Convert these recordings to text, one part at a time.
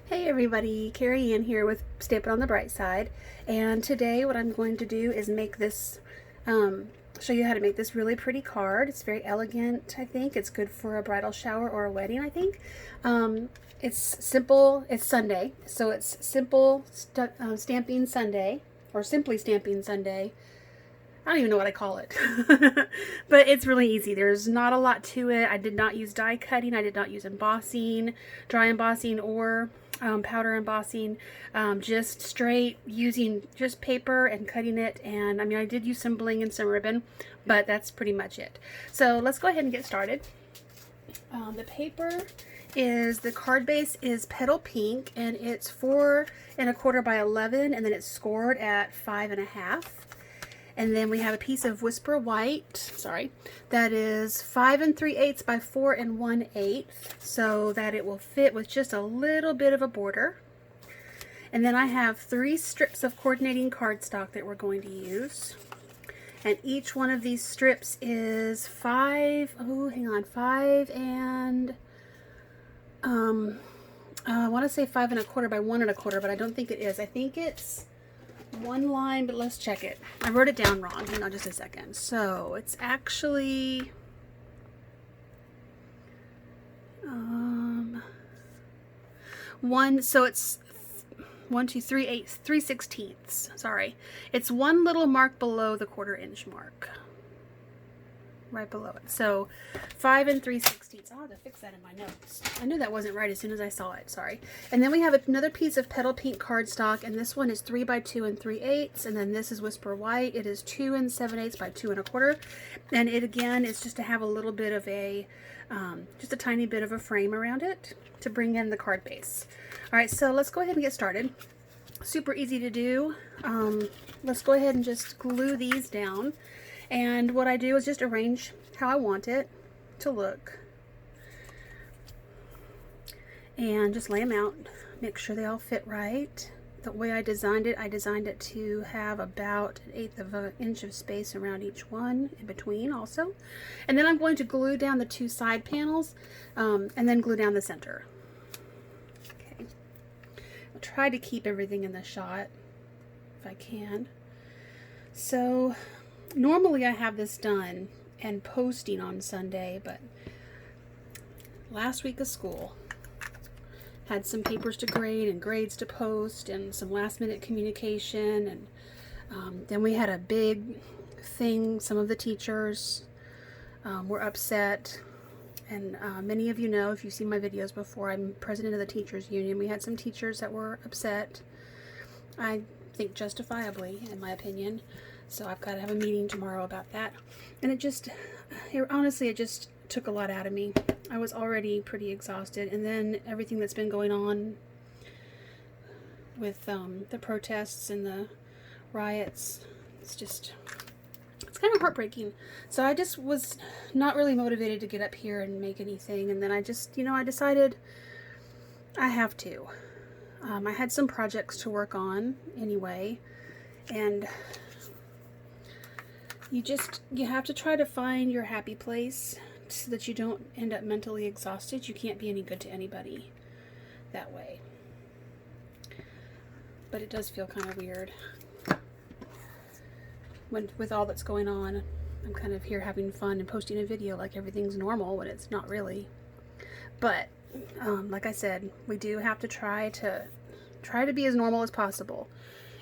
Hey everybody, Carrie Ann here with Stampin' on the Bright Side, and today what I'm going to do is make this, show you how to make this really pretty card. It's very elegant, I think. It's good for a bridal shower or a wedding, I think. It's simple, it's Sunday, so it's simple stamping Sunday, or simply stamping Sunday. I don't even know what I call it. But it's really easy. There's not a lot to it. I did not use die cutting. I did not use embossing, dry embossing, or powder embossing. Just straight using just paper and cutting it. And I mean, I did use some bling and some ribbon, but that's pretty much it. So let's go ahead and get started. The paper is, the card base is Petal Pink, and it's 4 1/4 by 11, and then it's scored at 5 1/2. And then we have a piece of Whisper White, sorry, that is 5 3/8 by 4 1/8, so that it will fit with just a little bit of a border. And then I have 3 strips of coordinating cardstock that we're going to use. And each one of these strips is 5 and, I want to say 5 1/4 by 1 1/4, but I don't think it is. I think it's one line, but let's check it. I wrote it down wrong. Hang on just a second. So it's actually so it's 1 2 3 8 3/16. Sorry, it's one little mark below the 1/4 inch mark, right below it. So 5 3/16. I'll have to fix that in my notes. I knew that wasn't right as soon as I saw it. Sorry. And then we have another piece of Petal Pink cardstock, and this one is 3 by 2 3/8. And then this is Whisper White. It is 2 7/8 by 2 1/4. And it again is just to have a little bit of a, just a tiny bit of a frame around it to bring in the card base. All right, so let's go ahead and get started. Super easy to do. Let's go ahead and just glue these down. And what I do is just arrange how I want it to look. And just lay them out. Make sure they all fit right. The way I designed it to have about 1/8 of an inch of space around each one, in between also. And then I'm going to glue down the 2 side panels, and then glue down the center. Okay. I'll try to keep everything in the shot if I can. So normally I have this done and posting on Sunday, but last week of school had some papers to grade and grades to post and some last minute communication, and then we had a big thing. Some of the teachers were upset, and many of you know, if you've seen my videos before, I'm president of the teachers union. We had some teachers that were upset, I think justifiably in my opinion. So I've got to have a meeting tomorrow about that. And honestly, it just took a lot out of me. I was already pretty exhausted. And then everything that's been going on with the protests and the riots, it's kind of heartbreaking. So I just was not really motivated to get up here and make anything. And then I just, I decided I have to. I had some projects to work on anyway. And you have to try to find your happy place so that you don't end up mentally exhausted. You can't be any good to anybody that way. But it does feel kind of weird with all that's going on. I'm kind of here having fun and posting a video like everything's normal when it's not really. But like I said, we do have to try to be as normal as possible.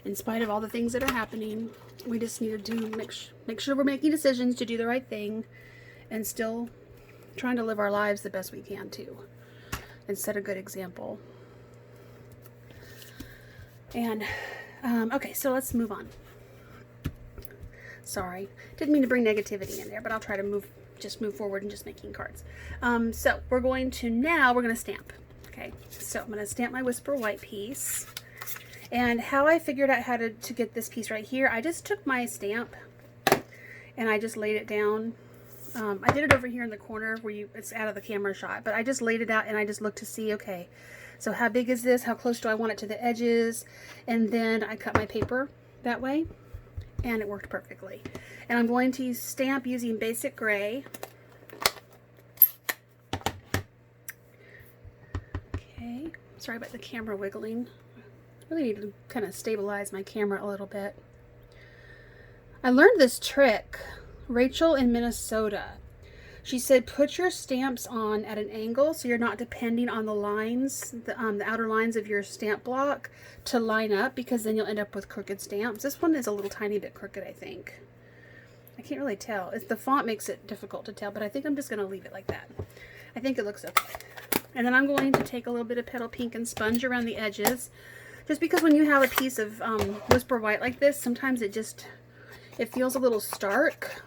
In spite of all the things that are happening, we just need to make sure we're making decisions to do the right thing and still trying to live our lives the best we can too, and set a good example. And okay, so let's move on. Sorry, didn't mean to bring negativity in there, but I'll try to move forward and just making cards. So we're going to stamp. Okay, so I'm going to stamp my Whisper White piece. And how I figured out how to get this piece right here, I just took my stamp and I just laid it down. I did it over here in the corner where it's out of the camera shot, but I just laid it out and I just looked to see, okay, so how big is this? How close do I want it to the edges? And then I cut my paper that way, and it worked perfectly. And I'm going to stamp using Basic Gray. Okay, sorry about the camera wiggling. I really need to kind of stabilize my camera a little bit. I learned this trick. Rachel in Minnesota. She said put your stamps on at an angle so you're not depending on the lines, the outer lines of your stamp block to line up, because then you'll end up with crooked stamps. This one is a little tiny bit crooked, I think. I can't really tell. The font makes it difficult to tell, but I think I'm just going to leave it like that. I think it looks okay. And then I'm going to take a little bit of Petal Pink and sponge around the edges. Just because when you have a piece of Whisper White like this, sometimes it feels a little stark.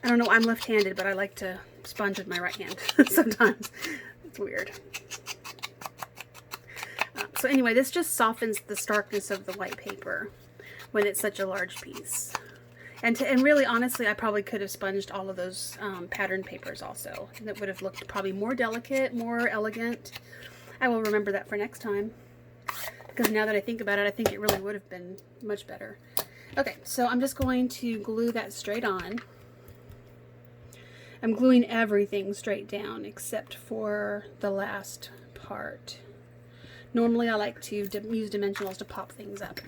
I don't know, I'm left-handed, but I like to sponge with my right hand sometimes. It's weird. So anyway, this just softens the starkness of the white paper when it's such a large piece. And really, honestly, I probably could have sponged all of those pattern papers also. And it would have looked probably more delicate, more elegant. I will remember that for next time. Because now that I think about it, I think it really would have been much better. Okay, so I'm just going to glue that straight on. I'm gluing everything straight down except for the last part. Normally I like to use dimensionals to pop things up.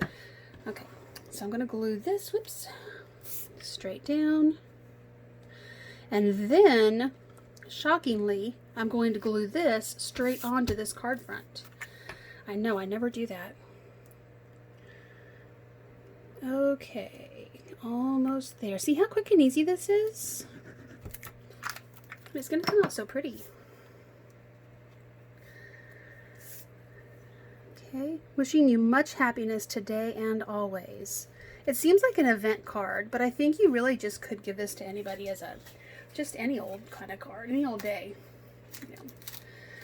Okay, so I'm going to glue this, whoops, straight down. And then, shockingly, I'm going to glue this straight onto this card front. I know, I never do that. Okay, almost there. See how quick and easy this is? It's going to come out so pretty. Okay, wishing you much happiness today and always. It seems like an event card, but I think you really just could give this to anybody as just any old kind of card, any old day. Yeah.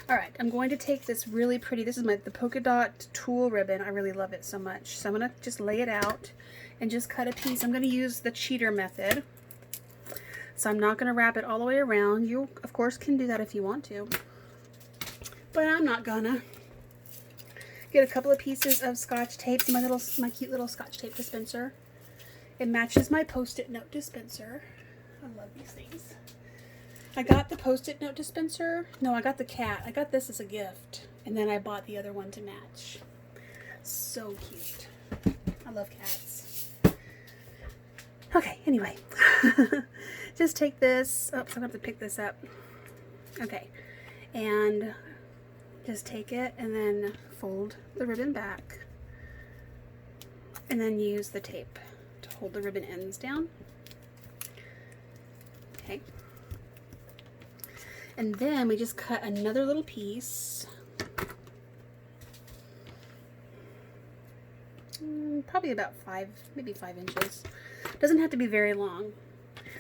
Alright, I'm going to take this really pretty, this is the polka dot tulle ribbon. I really love it so much. So I'm going to just lay it out and just cut a piece. I'm going to use the cheater method. So I'm not going to wrap it all the way around. You, of course, can do that if you want to. But I'm not gonna. Get a couple of pieces of Scotch tape, my cute little Scotch tape dispenser. It matches my Post-it note dispenser. I love these things. I got the Post-it note dispenser. No, I got the cat. I got this as a gift. And then I bought the other one to match. So cute. I love cats. Okay, anyway. Just take this. Oh, so I'm going to have to pick this up. Okay. And just take it and then fold the ribbon back. And then use the tape to hold the ribbon ends down. Okay. And then we just cut another little piece. Probably about maybe 5 inches. Doesn't have to be very long.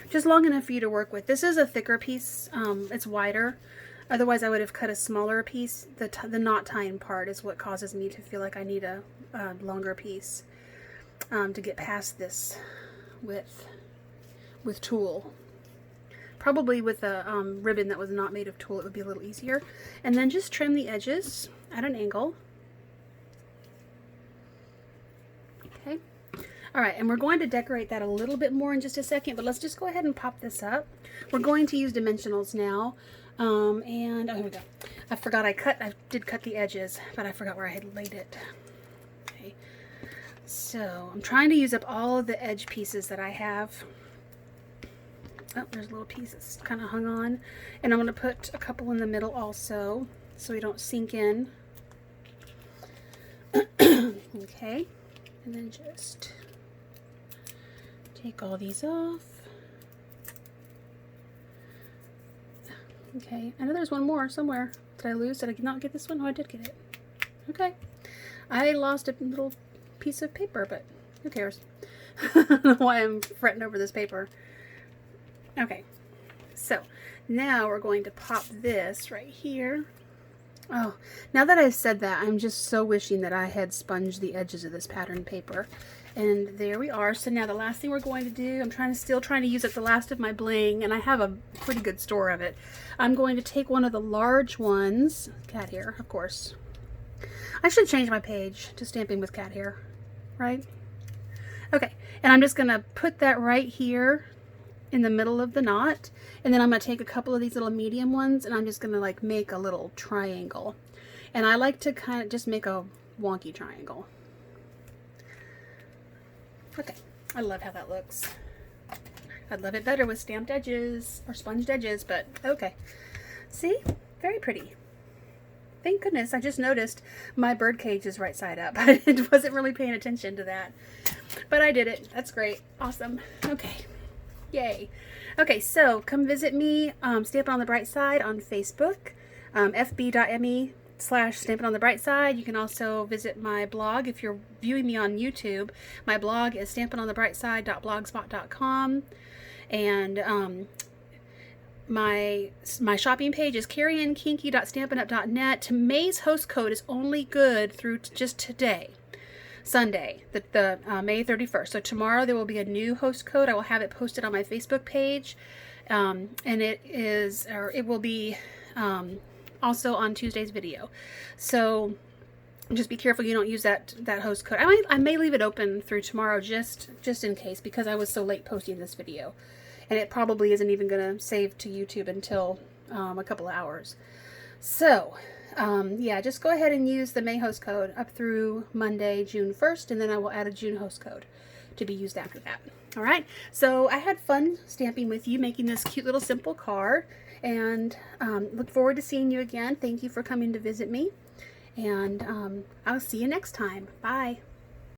Just long enough for you to work with. This is a thicker piece. It's wider. Otherwise, I would have cut a smaller piece. The knot tying part is what causes me to feel like I need a longer piece to get past this with tulle. Probably with a ribbon that was not made of tulle, it would be a little easier. And then just trim the edges at an angle. Okay. All right, and we're going to decorate that a little bit more in just a second, but let's just go ahead and pop this up. We're going to use dimensionals now. And oh, here we go. I forgot I did cut the edges, but I forgot where I had laid it. Okay. So I'm trying to use up all of the edge pieces that I have. Oh, there's a little piece that's kind of hung on. And I'm going to put a couple in the middle also, so we don't sink in. Okay. And then just take all these off. Okay, I know there's one more somewhere. Did I lose? Did I not get this one? Oh, I did get it. Okay. I lost a little piece of paper, but who cares? I don't know why I'm fretting over this paper. Okay, so now we're going to pop this right here. Oh, now that I've said that, I'm just so wishing that I had sponged the edges of this pattern paper. And there we are. So now the last thing we're going to do, I'm still trying to use up the last of my bling, and I have a pretty good store of it. I'm going to take one of the large ones, cat hair, of course. I should change my page to Stamping with Cat Hair, right? Okay, and I'm just going to put that right here in the middle of the knot, and then I'm going to take a couple of these little medium ones and I'm just going to like make a little triangle. And I like to kind of just make a wonky triangle. Okay, I love how that looks. I'd love it better with stamped edges or sponged edges, but okay. See? Very pretty. Thank goodness. I just noticed my bird cage is right side up. I wasn't really paying attention to that, but I did it. That's great. Awesome. Okay. Yay. Okay, so come visit me, Stampin' on the Bright Side on Facebook, fb.me/Stampin' on the Bright Side. You can also visit my blog if you're viewing me on YouTube. My blog is stampinonthebrightside.blogspot.com, and my shopping page is carrieandkinky.stampinup.net. May's host code is only good through just today, Sunday, the May 31st. So tomorrow there will be a new host code. I will have it posted on my Facebook page, and it will be also on Tuesday's video. So just be careful you don't use that host code. I may leave it open through tomorrow just in case, because I was so late posting this video, and it probably isn't even going to save to YouTube until a couple of hours. So yeah, just go ahead and use the May host code up through Monday, June 1st, and then I will add a June host code to be used after that. All right, so I had fun stamping with you, making this cute little simple card, and look forward to seeing you again. Thank you for coming to visit me, and I'll see you next time. Bye.